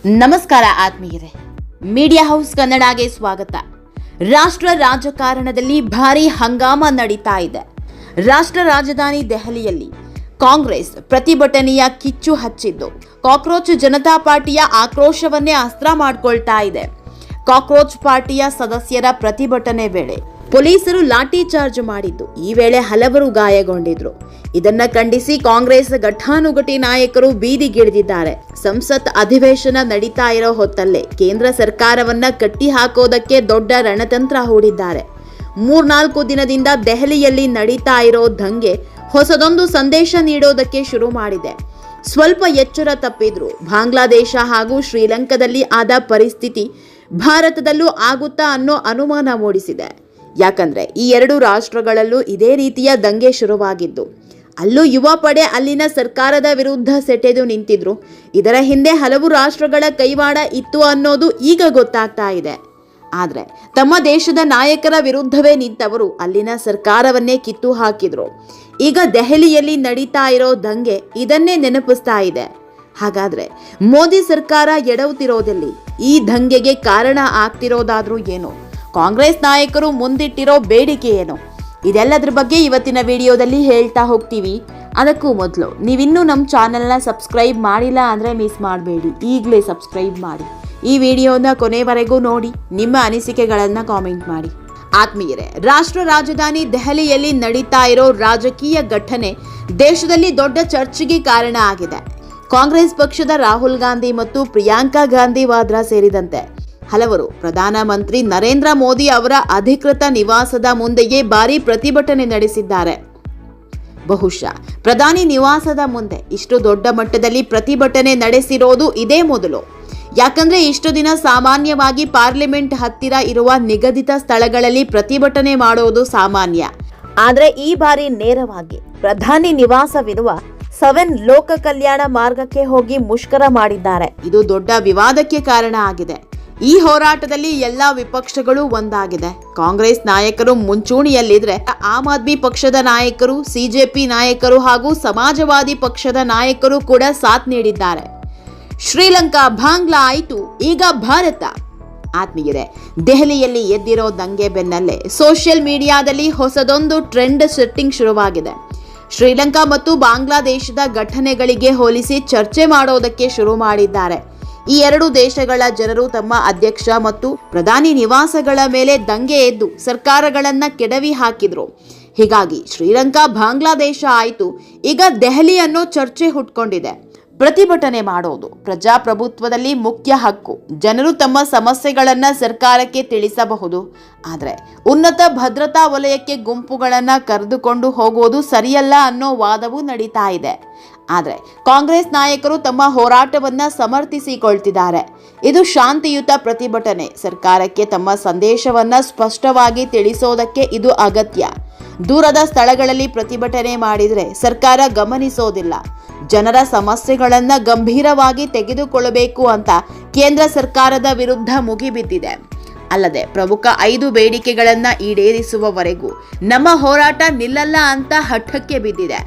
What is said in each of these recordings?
ನಮಸ್ಕಾರ ಆತ್ಮೀಯರೇ, media house ಕನ್ನಡಗೆ ಸ್ವಾಗತ. ರಾಷ್ಟ್ರ ರಾಜಕಾರಣದಲ್ಲಿ ಭಾರೀ ಹಂಗಾಮ ನಡೀತಾ ಇದೆ. ರಾಷ್ಟ್ರ ರಾಜಧಾನಿ ದೆಹಲಿಯಲ್ಲಿ ಕಾಂಗ್ರೆಸ್ ಪ್ರತಿಭಟನೆಯ ಕಿಚ್ಚು ಹಚ್ಚಿದ್ದು ಕಾಕ್ರೋಚ್ ಜನತಾ ಪಾರ್ಟಿಯ ಆಕ್ರೋಶವನ್ನೇ ಅಸ್ತ್ರ ಮಾಡಿಕೊಳ್ತಾ ಇದೆ. ಕಾಕ್ರೋಚ್ ಪಾರ್ಟಿಯ ಸದಸ್ಯರ ಪ್ರತಿಭಟನೆ ವೇಳೆ ಪೊಲೀಸರು ಲಾಠಿ ಚಾರ್ಜ್ ಮಾಡಿದ್ದು, ಈ ವೇಳೆ ಹಲವರು ಗಾಯಗೊಂಡಿದ್ರು. ಇದನ್ನ ಖಂಡಿಸಿ ಕಾಂಗ್ರೆಸ್ ಘಟಾನುಘಟಿ ನಾಯಕರು ಬೀದಿಗಿಳಿದಿದ್ದಾರೆ. ಸಂಸತ್ ಅಧಿವೇಶನ ನಡೀತಾ ಇರೋ ಹೊತ್ತಲ್ಲೇ ಕೇಂದ್ರ ಸರ್ಕಾರವನ್ನ ಕಟ್ಟಿ ಹಾಕೋದಕ್ಕೆ ದೊಡ್ಡ ರಣತಂತ್ರ ಹೂಡಿದ್ದಾರೆ. 3-4 ದಿನದಿಂದ ದೆಹಲಿಯಲ್ಲಿ ನಡೀತಾ ಇರೋ ದಂಗೆ ಹೊಸದೊಂದು ಸಂದೇಶ ನೀಡೋದಕ್ಕೆ ಶುರು ಮಾಡಿದೆ. ಸ್ವಲ್ಪ ಎಚ್ಚರ ತಪ್ಪಿದ್ರು ಬಾಂಗ್ಲಾದೇಶ ಹಾಗೂ ಶ್ರೀಲಂಕಾದಲ್ಲಿ ಆದ ಪರಿಸ್ಥಿತಿ ಭಾರತದಲ್ಲೂ ಆಗುತ್ತಾ ಅನ್ನೋ ಅನುಮಾನ ಮೂಡಿಸಿದೆ. ಯಾಕಂದ್ರೆ ಈ ಎರಡು ರಾಷ್ಟ್ರಗಳಲ್ಲೂ ಇದೇ ರೀತಿಯ ದಂಗೆ ಶುರುವಾಗಿದ್ದು, ಅಲ್ಲೂ ಯುವ ಪಡೆ ಅಲ್ಲಿನ ಸರ್ಕಾರದ ವಿರುದ್ಧ ಸೆಟೆದು ನಿಂತಿದ್ರು. ಇದರ ಹಿಂದೆ ಹಲವು ರಾಷ್ಟ್ರಗಳ ಕೈವಾಡ ಇತ್ತು ಅನ್ನೋದು ಈಗ ಗೊತ್ತಾಗ್ತಾ ಇದೆ. ಆದ್ರೆ ತಮ್ಮ ದೇಶದ ನಾಯಕರ ವಿರುದ್ಧವೇ ನಿಂತವರು ಅಲ್ಲಿನ ಸರ್ಕಾರವನ್ನೇ ಕಿತ್ತು ಹಾಕಿದ್ರು. ಈಗ ದೆಹಲಿಯಲ್ಲಿ ನಡೀತಾ ಇರೋ ದಂಗೆ ಇದನ್ನೇ ನೆನಪಿಸ್ತಾ ಇದೆ. ಹಾಗಾದ್ರೆ ಮೋದಿ ಸರ್ಕಾರ ಎಡವುತ್ತಿರೋದಲ್ಲಿ ಈ ದಂಗೆಗೆ ಕಾರಣ ಆಗ್ತಿರೋದಾದ್ರೂ ಏನು? ಕಾಂಗ್ರೆಸ್ ನಾಯಕರು ಮುಂದಿಟ್ಟಿರೋ ಬೇಡಿಕೆ ಏನು? ಇದೆಲ್ಲದ್ರ ಬಗ್ಗೆ ಇವತ್ತಿನ ವಿಡಿಯೋದಲ್ಲಿ ಹೇಳ್ತಾ ಹೋಗ್ತೀವಿ. ಅದಕ್ಕೂ ಮೊದಲು ನೀವಿನ್ನೂ ನಮ್ಮ ಚಾನೆಲ್ನ ಸಬ್ಸ್ಕ್ರೈಬ್ ಮಾಡಿಲ್ಲ ಅಂದರೆ ಮಿಸ್ ಮಾಡಬೇಡಿ, ಈಗಲೇ ಸಬ್ಸ್ಕ್ರೈಬ್ ಮಾಡಿ. ಈ ವಿಡಿಯೋನ ಕೊನೆವರೆಗೂ ನೋಡಿ, ನಿಮ್ಮ ಅನಿಸಿಕೆಗಳನ್ನು ಕಾಮೆಂಟ್ ಮಾಡಿ. ಆತ್ಮೀಯರೇ, ರಾಷ್ಟ್ರ ರಾಜಧಾನಿ ದೆಹಲಿಯಲ್ಲಿ ನಡೀತಾ ಇರೋ ರಾಜಕೀಯ ಘಟನೆ ದೇಶದಲ್ಲಿ ದೊಡ್ಡ ಚರ್ಚೆಗೆ ಕಾರಣ ಆಗಿದೆ. ಕಾಂಗ್ರೆಸ್ ಪಕ್ಷದ ರಾಹುಲ್ ಗಾಂಧಿ ಮತ್ತು ಪ್ರಿಯಾಂಕಾ ಗಾಂಧಿ ವಾದ್ರಾ ಸೇರಿದಂತೆ ಹಲವರು ಪ್ರಧಾನಮಂತ್ರಿ ನರೇಂದ್ರ ಮೋದಿ ಅವರ ಅಧಿಕೃತ ನಿವಾಸದ ಮುಂದೆಯೇ ಭಾರೀ ಪ್ರತಿಭಟನೆ ನಡೆಸಿದ್ದಾರೆ. ಬಹುಶಃ ಪ್ರಧಾನಿ ನಿವಾಸದ ಮುಂದೆ ಇಷ್ಟು ದೊಡ್ಡ ಮಟ್ಟದಲ್ಲಿ ಪ್ರತಿಭಟನೆ ನಡೆಸಿರೋದು ಇದೇ ಮೊದಲು. ಯಾಕಂದ್ರೆ ಇಷ್ಟು ದಿನ ಸಾಮಾನ್ಯವಾಗಿ ಪಾರ್ಲಿಮೆಂಟ್ ಹತ್ತಿರ ಇರುವ ನಿಗದಿತ ಸ್ಥಳಗಳಲ್ಲಿ ಪ್ರತಿಭಟನೆ ಮಾಡೋದು ಸಾಮಾನ್ಯ. ಆದ್ರೆ ಈ ಬಾರಿ ನೇರವಾಗಿ ಪ್ರಧಾನಿ ನಿವಾಸವಿರುವ 7 ಲೋಕ ಕಲ್ಯಾಣ ಮಾರ್ಗಕ್ಕೆ ಹೋಗಿ ಮುಷ್ಕರ ಮಾಡಿದ್ದಾರೆ. ಇದು ದೊಡ್ಡ ವಿವಾದಕ್ಕೆ ಕಾರಣ ಆಗಿದೆ. ಈ ಹೋರಾಟದಲ್ಲಿ ಎಲ್ಲಾ ವಿಪಕ್ಷಗಳು ಒಂದಾಗಿದೆ. ಕಾಂಗ್ರೆಸ್ ನಾಯಕರು ಮುಂಚೂಣಿಯಲ್ಲಿದ್ರೆ, ಆಮ್ ಆದ್ಮಿ ಪಕ್ಷದ ನಾಯಕರು, ಸಿಜೆಪಿ ನಾಯಕರು ಹಾಗೂ ಸಮಾಜವಾದಿ ಪಕ್ಷದ ನಾಯಕರು ಕೂಡ ಸಾಥ್ ನೀಡಿದ್ದಾರೆ. ಶ್ರೀಲಂಕಾ, ಬಾಂಗ್ಲಾ ಆಯಿತು, ಈಗ ಭಾರತ. ಆತ್ಮೀಯರೇ, ದೆಹಲಿಯಲ್ಲಿ ಎದ್ದಿರೋ ದಂಗೆ ಬೆನ್ನಲ್ಲೇ ಸೋಷಿಯಲ್ ಮೀಡಿಯಾದಲ್ಲಿ ಹೊಸದೊಂದು ಟ್ರೆಂಡ್ ಸೆಟ್ಟಿಂಗ್ ಶುರುವಾಗಿದೆ. ಶ್ರೀಲಂಕಾ ಮತ್ತು ಬಾಂಗ್ಲಾದೇಶದ ಘಟನೆಗಳಿಗೆ ಹೋಲಿಸಿ ಚರ್ಚೆ ಮಾಡೋದಕ್ಕೆ ಶುರು ಮಾಡಿದ್ದಾರೆ. ಈ ಎರಡು ದೇಶಗಳ ಜನರು ತಮ್ಮ ಅಧ್ಯಕ್ಷ ಮತ್ತು ಪ್ರಧಾನಿ ನಿವಾಸಗಳ ಮೇಲೆ ದಂಗೆ ಎದ್ದು ಸರ್ಕಾರಗಳನ್ನ ಕೆಡವಿ ಹಾಕಿದ್ರು. ಹೀಗಾಗಿ ಶ್ರೀಲಂಕಾ, ಬಾಂಗ್ಲಾದೇಶ ಆಯಿತು, ಈಗ ದೆಹಲಿ ಅನ್ನೋ ಚರ್ಚೆ ಹುಟ್ಕೊಂಡಿದೆ. ಪ್ರತಿಭಟನೆ ಮಾಡೋದು ಪ್ರಜಾಪ್ರಭುತ್ವದಲ್ಲಿ ಮುಖ್ಯ ಹಕ್ಕು. ಜನರು ತಮ್ಮ ಸಮಸ್ಯೆಗಳನ್ನ ಸರ್ಕಾರಕ್ಕೆ ತಿಳಿಸಬಹುದು. ಆದರೆ ಉನ್ನತ ಭದ್ರತಾ ವಲಯಕ್ಕೆ ಗುಂಪುಗಳನ್ನ ಕರೆದುಕೊಂಡು ಹೋಗೋದು ಸರಿಯಲ್ಲ ಅನ್ನೋ ವಾದವೂ ನಡೀತಾ ಇದೆ. ಆದರೆ ಕಾಂಗ್ರೆಸ್ ನಾಯಕರು ತಮ್ಮ ಹೋರಾಟವನ್ನ ಸಮರ್ಥಿಸಿಕೊಳ್ತಿದ್ದಾರೆ. ಇದು ಶಾಂತಿಯುತ ಪ್ರತಿಭಟನೆ. ಸರ್ಕಾರಕ್ಕೆ ತಮ್ಮ ಸಂದೇಶವನ್ನ ಸ್ಪಷ್ಟವಾಗಿ ತಿಳಿಸೋದಕ್ಕೆ ಇದು ಅಗತ್ಯ. ದೂರದ ಸ್ಥಳಗಳಲ್ಲಿ ಪ್ರತಿಭಟನೆ ಮಾಡಿದರೆ ಸರ್ಕಾರ ಗಮನಿಸೋದಿಲ್ಲ. ಜನರ ಸಮಸ್ಯೆಗಳನ್ನ ಗಂಭೀರವಾಗಿ ತೆಗೆದುಕೊಳ್ಳಬೇಕು ಅಂತ ಕೇಂದ್ರ ಸರ್ಕಾರದ ವಿರುದ್ಧ ಮುಗಿಬಿದ್ದಿದೆ. ಅಲ್ಲದೆ ಪ್ರಮುಖ 5 ಬೇಡಿಕೆಗಳನ್ನ ಈಡೇರಿಸುವವರೆಗೂ ನಮ್ಮ ಹೋರಾಟ ನಿಲ್ಲಲ್ಲ ಅಂತ ಹಠಕ್ಕೆ ಬಿದ್ದಿದೆ.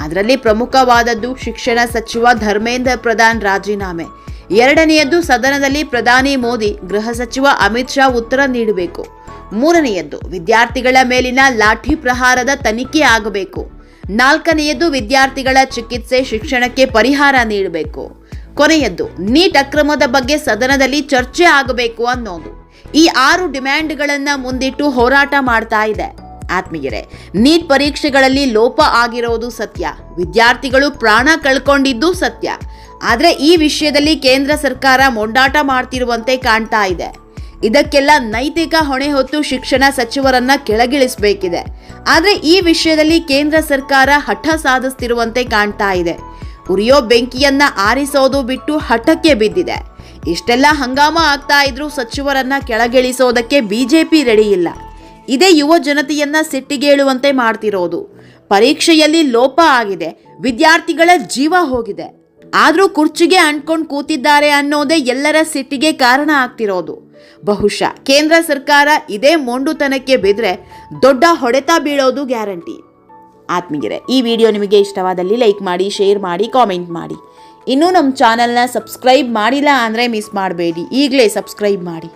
ಅದರಲ್ಲಿ ಪ್ರಮುಖವಾದದ್ದು ಶಿಕ್ಷಣ ಸಚಿವ ಧರ್ಮೇಂದ್ರ ಪ್ರಧಾನ್ ರಾಜೀನಾಮೆ. 2ನೇಯದ್ದು ಸದನದಲ್ಲಿ ಪ್ರಧಾನಿ ಮೋದಿ, ಗೃಹ ಸಚಿವ ಅಮಿತ್ ಶಾ ಉತ್ತರ ನೀಡಬೇಕು. 3ನೇಯದ್ದು ವಿದ್ಯಾರ್ಥಿಗಳ ಮೇಲಿನ ಲಾಠಿ ಪ್ರಹಾರದ ತನಿಖೆ ಆಗಬೇಕು. 4ನೇಯದ್ದು ವಿದ್ಯಾರ್ಥಿಗಳ ಚಿಕಿತ್ಸೆ, ಶಿಕ್ಷಣಕ್ಕೆ ಪರಿಹಾರ ನೀಡಬೇಕು. ಕೊನೆಯದ್ದು ನೀಟ್ ಅಕ್ರಮದ ಬಗ್ಗೆ ಸದನದಲ್ಲಿ ಚರ್ಚೆ ಆಗಬೇಕು ಅನ್ನೋದು. ಈ 6 ಡಿಮ್ಯಾಂಡ್ಗಳನ್ನ ಮುಂದಿಟ್ಟು ಹೋರಾಟ ಮಾಡ್ತಾ ಇದೆ. ಆತ್ಮೀಯರೇ, ನೀಟ್ ಪರೀಕ್ಷೆಗಳಲ್ಲಿ ಲೋಪ ಆಗಿರೋದು ಸತ್ಯ, ವಿದ್ಯಾರ್ಥಿಗಳು ಪ್ರಾಣ ಕಳ್ಕೊಂಡಿದ್ದು ಸತ್ಯ. ಆದ್ರೆ ಈ ವಿಷಯದಲ್ಲಿ ಕೇಂದ್ರ ಸರ್ಕಾರ ಮೊಂಡಾಟ ಮಾಡ್ತಿರುವಂತೆ ಕಾಣ್ತಾ ಇದೆ. ಇದಕ್ಕೆಲ್ಲ ನೈತಿಕ ಹೊಣೆ ಹೊತ್ತು ಶಿಕ್ಷಣ ಸಚಿವರನ್ನ ಕೆಳಗಿಳಿಸಬೇಕಿದೆ. ಆದ್ರೆ ಈ ವಿಷಯದಲ್ಲಿ ಕೇಂದ್ರ ಸರ್ಕಾರ ಹಠ ಸಾಧಿಸ್ತಿರುವಂತೆ ಕಾಣ್ತಾ ಇದೆ. ಉರಿಯೋ ಬೆಂಕಿಯನ್ನ ಆರಿಸೋದು ಬಿಟ್ಟು ಹಠಕ್ಕೆ ಬಿದ್ದಿದೆ. ಇಷ್ಟೆಲ್ಲ ಹಂಗಾಮ ಆಗ್ತಾ ಇದ್ರೂ ಸಚಿವರನ್ನ ಕೆಳಗಿಳಿಸೋದಕ್ಕೆ ಬಿಜೆಪಿ ರೆಡಿ ಇಲ್ಲ. ಇದೇ ಯುವ ಜನತೆಯನ್ನ ಸಿಟ್ಟಿಗೇಳುವಂತೆ ಮಾಡ್ತಿರೋದು. ಪರೀಕ್ಷೆಯಲ್ಲಿ ಲೋಪ ಆಗಿದೆ, ವಿದ್ಯಾರ್ಥಿಗಳ ಜೀವ ಹೋಗಿದೆ, ಆದ್ರೂ ಕುರ್ಚಿಗೆ ಅಂಟ್ಕೊಂಡು ಕೂತಿದ್ದಾರೆ ಅನ್ನೋದೇ ಎಲ್ಲರ ಸಿಟ್ಟಿಗೆ ಕಾರಣ ಆಗ್ತಿರೋದು. ಬಹುಶಃ ಕೇಂದ್ರ ಸರ್ಕಾರ ಇದೇ ಮೊಂಡುತನಕ್ಕೆ ಬಿದ್ರೆ ದೊಡ್ಡ ಹೊಡೆತ ಬೀಳೋದು ಗ್ಯಾರಂಟಿ. ಆತ್ಮೀಯರೇ, ಈ ವಿಡಿಯೋ ನಿಮಗೆ ಇಷ್ಟವಾದಲ್ಲಿ ಲೈಕ್ ಮಾಡಿ, ಶೇರ್ ಮಾಡಿ, ಕಾಮೆಂಟ್ ಮಾಡಿ. ಇನ್ನೂ ನಮ್ಮ ಚಾನಲ್ನ ಸಬ್ಸ್ಕ್ರೈಬ್ ಮಾಡಿಲ್ಲ ಅಂದರೆ ಮಿಸ್ ಮಾಡಬೇಡಿ, ಈಗಲೇ ಸಬ್ಸ್ಕ್ರೈಬ್ ಮಾಡಿ.